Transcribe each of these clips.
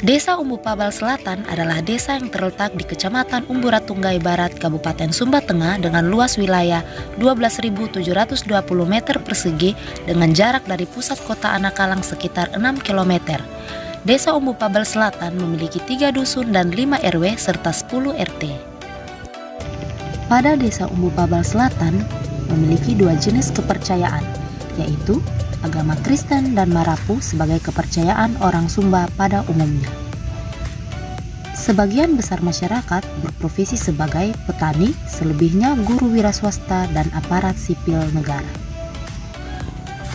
Desa Umbu Pabal Selatan adalah desa yang terletak di Kecamatan Umburatunggai Barat, Kabupaten Sumba Tengah dengan luas wilayah 12.720 meter persegi dengan jarak dari pusat kota Anakalang sekitar 6 km. Desa Umbu Pabal Selatan memiliki 3 dusun dan 5 RW serta 10 RT. Pada Desa Umbu Pabal Selatan memiliki 2 jenis kepercayaan, yaitu agama Kristen dan Marapu sebagai kepercayaan orang Sumba pada umumnya. Sebagian besar masyarakat berprofesi sebagai petani, selebihnya guru wira swasta dan aparat sipil negara.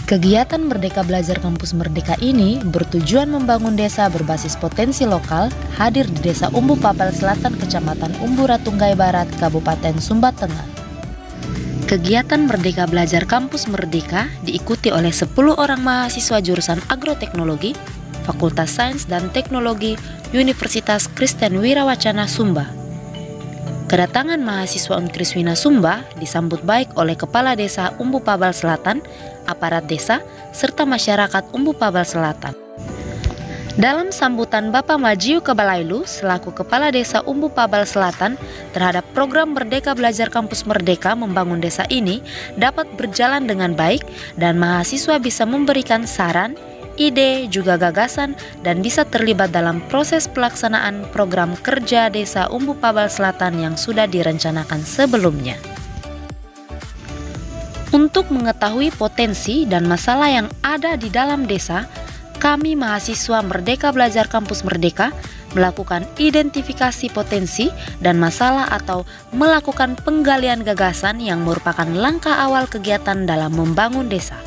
Kegiatan Merdeka Belajar Kampus Merdeka ini bertujuan membangun desa berbasis potensi lokal hadir di Desa Umbu Pabal Selatan, Kecamatan Umburatunggai Barat, Kabupaten Sumba Tengah. Kegiatan Merdeka Belajar Kampus Merdeka diikuti oleh 10 orang mahasiswa jurusan Agroteknologi, Fakultas Sains dan Teknologi Universitas Kristen Wirawacana Sumba. Kedatangan mahasiswa Unkriswina Sumba disambut baik oleh Kepala Desa Umbu Pabal Selatan, aparat desa, serta masyarakat Umbu Pabal Selatan. Dalam sambutan Bapak Majiu Kabalailu selaku Kepala Desa Umbu Pabal Selatan terhadap program Merdeka Belajar Kampus Merdeka membangun desa ini dapat berjalan dengan baik dan mahasiswa bisa memberikan saran, ide, juga gagasan dan bisa terlibat dalam proses pelaksanaan program kerja Desa Umbu Pabal Selatan yang sudah direncanakan sebelumnya. Untuk mengetahui potensi dan masalah yang ada di dalam desa, kami mahasiswa Merdeka Belajar Kampus Merdeka melakukan identifikasi potensi dan masalah atau melakukan penggalian gagasan yang merupakan langkah awal kegiatan dalam membangun desa.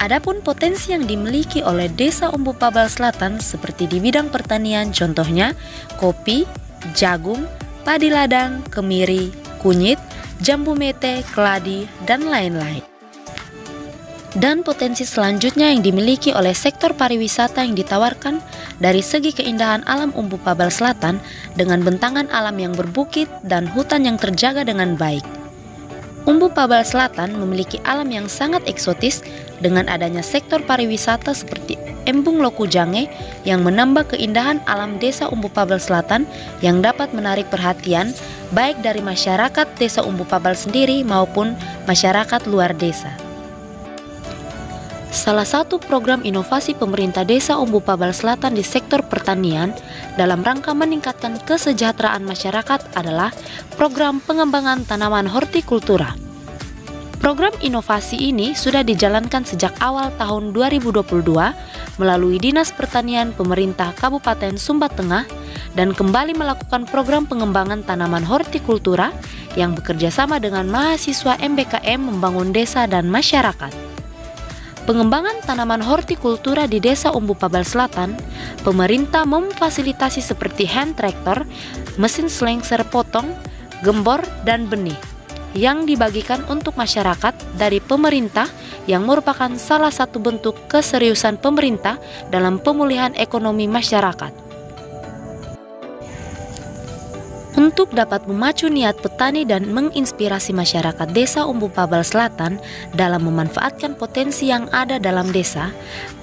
Adapun potensi yang dimiliki oleh Desa Umbu Pabal Selatan seperti di bidang pertanian, contohnya kopi, jagung, padi ladang, kemiri, kunyit, jambu mete, keladi, dan lain-lain. Dan potensi selanjutnya yang dimiliki oleh sektor pariwisata yang ditawarkan dari segi keindahan alam Umbu Pabal Selatan dengan bentangan alam yang berbukit dan hutan yang terjaga dengan baik. Umbu Pabal Selatan memiliki alam yang sangat eksotis dengan adanya sektor pariwisata seperti Embung Loku Jange yang menambah keindahan alam Desa Umbu Pabal Selatan yang dapat menarik perhatian baik dari masyarakat Desa Umbu Pabal sendiri maupun masyarakat luar desa. Salah satu program inovasi pemerintah Desa Umbu Pabal Selatan di sektor pertanian dalam rangka meningkatkan kesejahteraan masyarakat adalah program pengembangan tanaman hortikultura. Program inovasi ini sudah dijalankan sejak awal tahun 2022 melalui Dinas Pertanian Pemerintah Kabupaten Sumba Tengah dan kembali melakukan program pengembangan tanaman hortikultura yang bekerja sama dengan mahasiswa MBKM membangun desa dan masyarakat. Pengembangan tanaman hortikultura di Desa Umbu Pabal Selatan, pemerintah memfasilitasi seperti hand tractor, mesin slengser potong, gembor, dan benih yang dibagikan untuk masyarakat dari pemerintah yang merupakan salah satu bentuk keseriusan pemerintah dalam pemulihan ekonomi masyarakat. Untuk dapat memacu niat petani dan menginspirasi masyarakat Desa Umbu Pabal Selatan dalam memanfaatkan potensi yang ada dalam desa,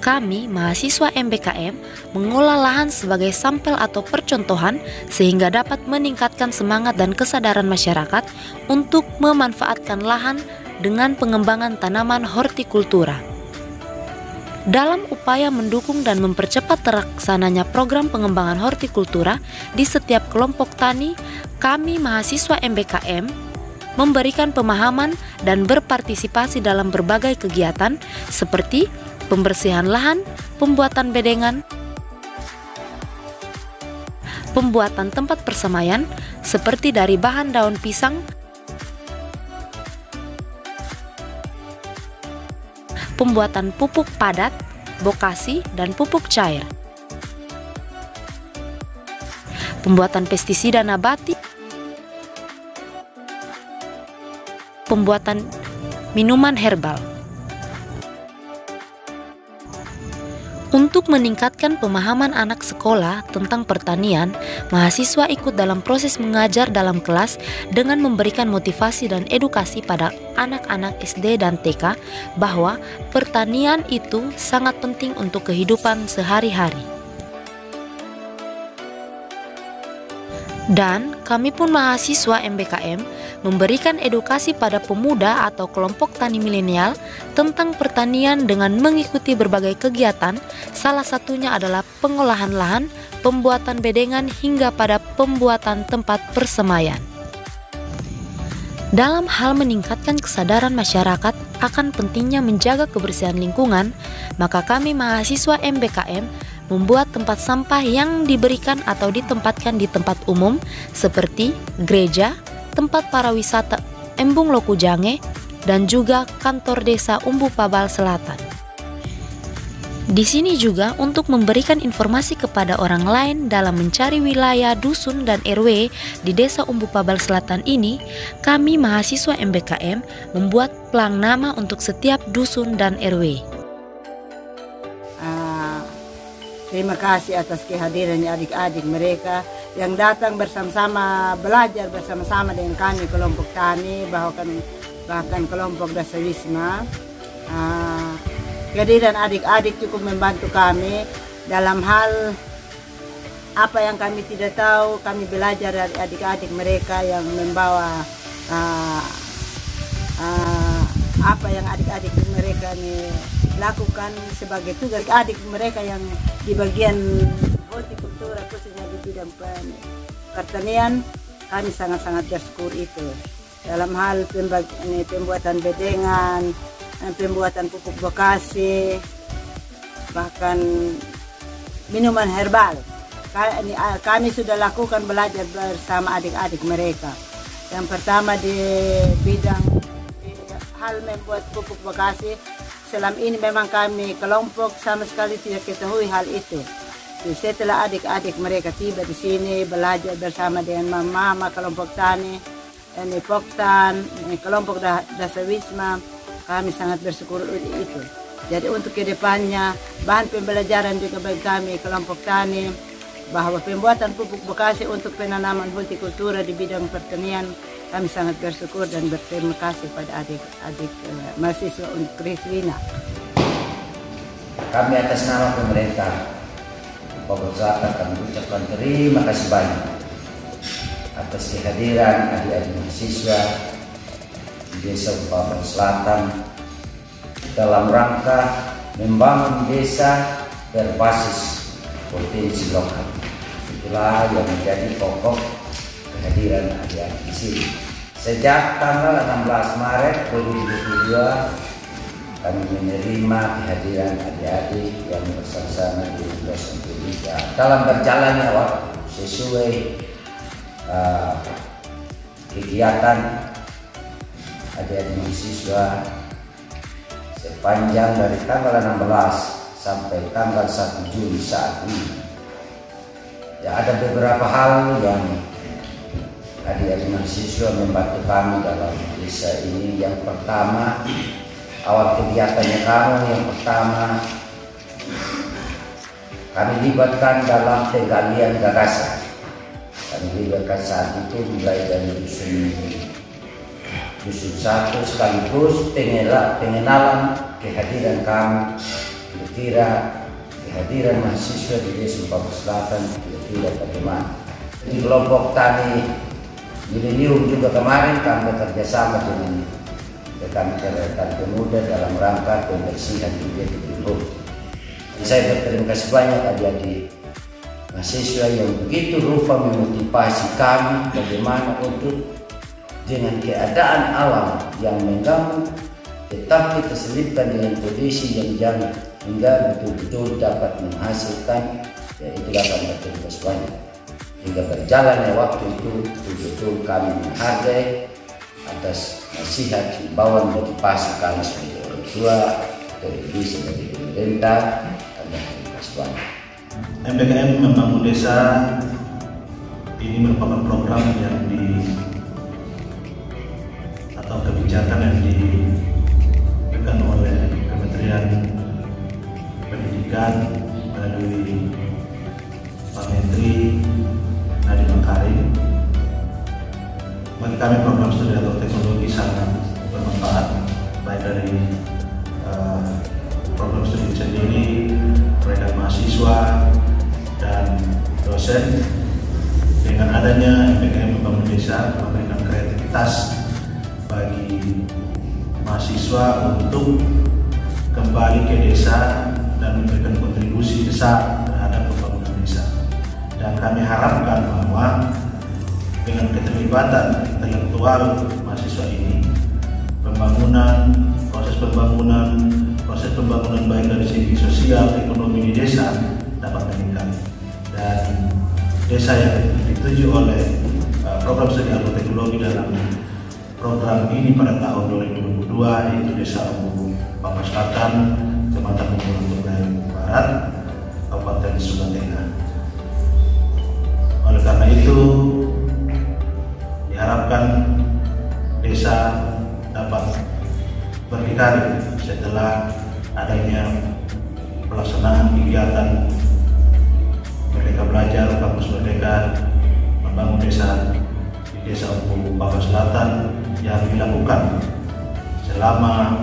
kami mahasiswa MBKM mengolah lahan sebagai sampel atau percontohan sehingga dapat meningkatkan semangat dan kesadaran masyarakat untuk memanfaatkan lahan dengan pengembangan tanaman hortikultura. Dalam upaya mendukung dan mempercepat terlaksananya program pengembangan hortikultura di setiap kelompok tani, kami mahasiswa MBKM memberikan pemahaman dan berpartisipasi dalam berbagai kegiatan seperti pembersihan lahan, pembuatan bedengan, pembuatan tempat persemaian seperti dari bahan daun pisang, pembuatan pupuk padat, bokasi, dan pupuk cair, pembuatan pestisida nabati, pembuatan minuman herbal. Untuk meningkatkan pemahaman anak sekolah tentang pertanian, mahasiswa ikut dalam proses mengajar dalam kelas dengan memberikan motivasi dan edukasi pada anak-anak SD dan TK bahwa pertanian itu sangat penting untuk kehidupan sehari-hari. Dan kami pun mahasiswa MBKM memberikan edukasi pada pemuda atau kelompok tani milenial tentang pertanian dengan mengikuti berbagai kegiatan, salah satunya adalah pengolahan lahan, pembuatan bedengan hingga pada pembuatan tempat persemaian. Dalam hal meningkatkan kesadaran masyarakat akan pentingnya menjaga kebersihan lingkungan, maka kami mahasiswa MBKM membuat tempat sampah yang diberikan atau ditempatkan di tempat umum seperti gereja, tempat para wisata Embung Lokujange, dan juga kantor desa Umbu Pabal Selatan. Di sini juga untuk memberikan informasi kepada orang lain dalam mencari wilayah dusun dan RW di desa Umbu Pabal Selatan ini, kami mahasiswa MBKM membuat plang nama untuk setiap dusun dan RW. Terima kasih atas kehadirannya adik-adik mereka yang datang bersama-sama, belajar bersama-sama dengan kami kelompok tani, bahkan kelompok Dasar Wisma. Kehadiran adik-adik cukup membantu kami dalam hal apa yang kami tidak tahu. Kami belajar dari adik-adik mereka yang membawa apa yang adik-adik mereka nih lakukan sebagai tugas adik mereka yang di bagian hortikultura, khususnya di bidang pertanian. Kami sangat-sangat bersyukur itu dalam hal pembuatan bedengan, pembuatan pupuk bekasi, bahkan minuman herbal. Kami sudah lakukan belajar bersama adik-adik mereka. Yang pertama di bidang hal membuat pupuk bekasi. Selama ini memang kami kelompok sama sekali tidak ketahui hal itu. Setelah adik-adik mereka tiba di sini belajar bersama dengan mama kelompok tani, Poktan, kelompok Dasar Wisma, kami sangat bersyukur itu. Jadi untuk kedepannya bahan pembelajaran juga bagi kami kelompok tani bahwa pembuatan pupuk bekasi untuk penanaman hortikultura di bidang pertanian. Kami sangat bersyukur dan berterima kasih pada adik-adik mahasiswa Kriswina. Kami atas nama pemerintah Pabal Selatan kami ucapkan terima kasih banyak atas kehadiran adik-adik mahasiswa di Desa Pabal Selatan dalam rangka membangun desa berbasis potensi lokal. Itulah yang menjadi pokok kehadiran adik-adik di sini. Sejak tanggal 16 Maret 2022 kami menerima kehadiran adik-adik yang bersama-sama di dosen pendidikan dalam berjalannya waktu sesuai kegiatan adik-adik mahasiswa sepanjang dari tanggal 16 sampai tanggal 1 Juli saat ini. Ya, ada beberapa hal yang adik-adik mahasiswa membantu kami dalam desa ini. Yang pertama, awal kegiatannya yang pertama kami libatkan dalam penggalian gagasan. Kami libatkan saat itu mulai dari dusun satu sekaligus pengenalan kehadiran kami, kira-kira kehadiran mahasiswa di Desa Pabal Selatan kira-kira bagaimana. Di kelompok tani Milenium juga kemarin kami bekerja sama dengan rekan-rekan pemuda dalam rangka pembersihan di Timur. Saya berterima kasih banyak adik-adik mahasiswa yang begitu rupa memotivasi kami bagaimana untuk dengan keadaan alam yang mengganggu tetap kita selipkan dengan kondisi yang jangan hingga betul-betul dapat menghasilkan. Ya, itulah kami berterima kasih banyak. Hingga berjalannya waktu itu betul-betul kami menghargai atas nasihat himbauan motivasi kami sebagai orang tua, televisi sebagai pemerintah. Kami terima kasih banyak. MBKM membangun desa ini merupakan program yang atau kebijakan yang dipegang oleh Kementerian Pendidikan melalui Pak Menteri Nadiem Makarim. Bagi kami program studi agroteknologi sangat bermanfaat, baik dari program studi sendiri, mereka mahasiswa dan dosen. Dengan adanya MBKM Membangun Desa memberikan kreativitas bagi mahasiswa untuk kembali ke desa dan memberikan kontribusi besar terhadap pembangunan desa. Dan kami harapkan bahwa dengan keterlibatan intelektual mahasiswa ini, proses pembangunan baik dari segi sosial, ekonomi di desa dapat meningkat. Dan desa yang dituju oleh program studi agroteknologi dalam program ini pada tahun 2022 yaitu Desa Umbu Papua Selatan, Kecamatan Umbu Ratunggay Barat, Kabupaten Sumba Tengah. Oleh karena itu, diharapkan desa dapat berdikari setelah adanya pelaksanaan kegiatan Merdeka Belajar Kampus Merdeka Membangun Desa di Desa Umbu Papua Selatan yang dilakukan selama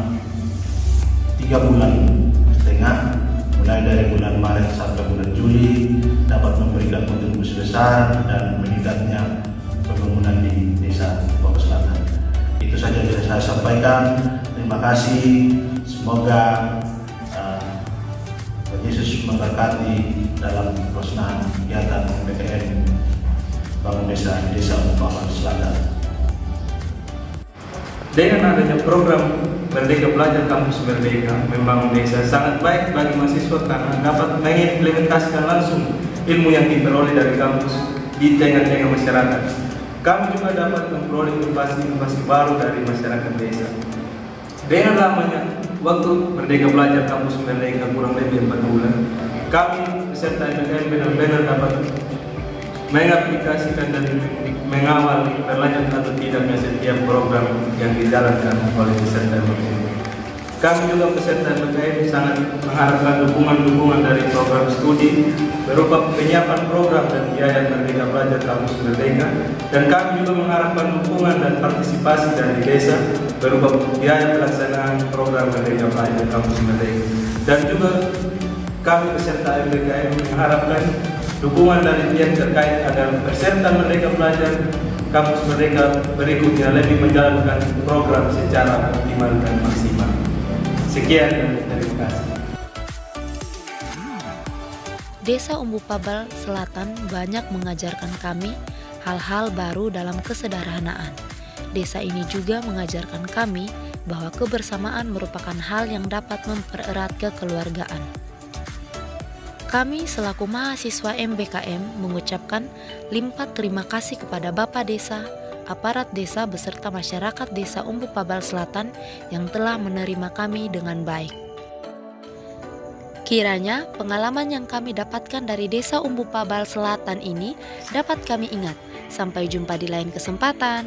3,5 bulan, mulai dari bulan Maret sampai bulan Juli, dapat memberikan kontribusi besar dan meningkatnya pembangunan di Desa Papua Selatan. Itu saja yang bisa saya sampaikan. Terima kasih. Semoga Yesus memberkati dalam pelaksanaan kegiatan MBKM Bangun Desa di Desa Umbu Papua Selatan. Dengan adanya program Merdeka Belajar Kampus Merdeka Membangun Desa sangat baik bagi mahasiswa karena dapat mengimplementasikan langsung ilmu yang diperoleh dari kampus di tengah-tengah masyarakat. Kami juga dapat memperoleh inovasi-inovasi baru dari masyarakat desa. Dengan lamanya waktu Merdeka Belajar Kampus Merdeka kurang lebih 4 bulan, kami peserta MBKM benar-benar dapat mengaplikasikan dan mengawal berlanjut atau tidaknya setiap program yang dijalankan oleh peserta MBKM. Kami juga peserta MBKM sangat mengharapkan dukungan dari program studi berupa penyiapan program dan biaya Merdeka Belajar Kampus Merdeka, dan kami juga mengharapkan dukungan dan partisipasi dari desa berupa biaya pelaksanaan program Merdeka Belajar Kampus Merdeka. Dan juga kami peserta MBKM mengharapkan dukungan dari pihak terkait agar peserta Merdeka Belajar Kampus Merdeka berikutnya lebih menjalankan program secara optimal dan maksimal. Sekian dan terima kasih. Desa Umbu Papua Selatan banyak mengajarkan kami hal-hal baru dalam kesederhanaan. Desa ini juga mengajarkan kami bahwa kebersamaan merupakan hal yang dapat mempererat kekeluargaan. Kami selaku mahasiswa MBKM mengucapkan limpah terima kasih kepada Bapak Desa, aparat desa beserta masyarakat Desa Umbu Papua Selatan yang telah menerima kami dengan baik. Kiranya pengalaman yang kami dapatkan dari Desa Umbu Papua Selatan ini dapat kami ingat. Sampai jumpa di lain kesempatan.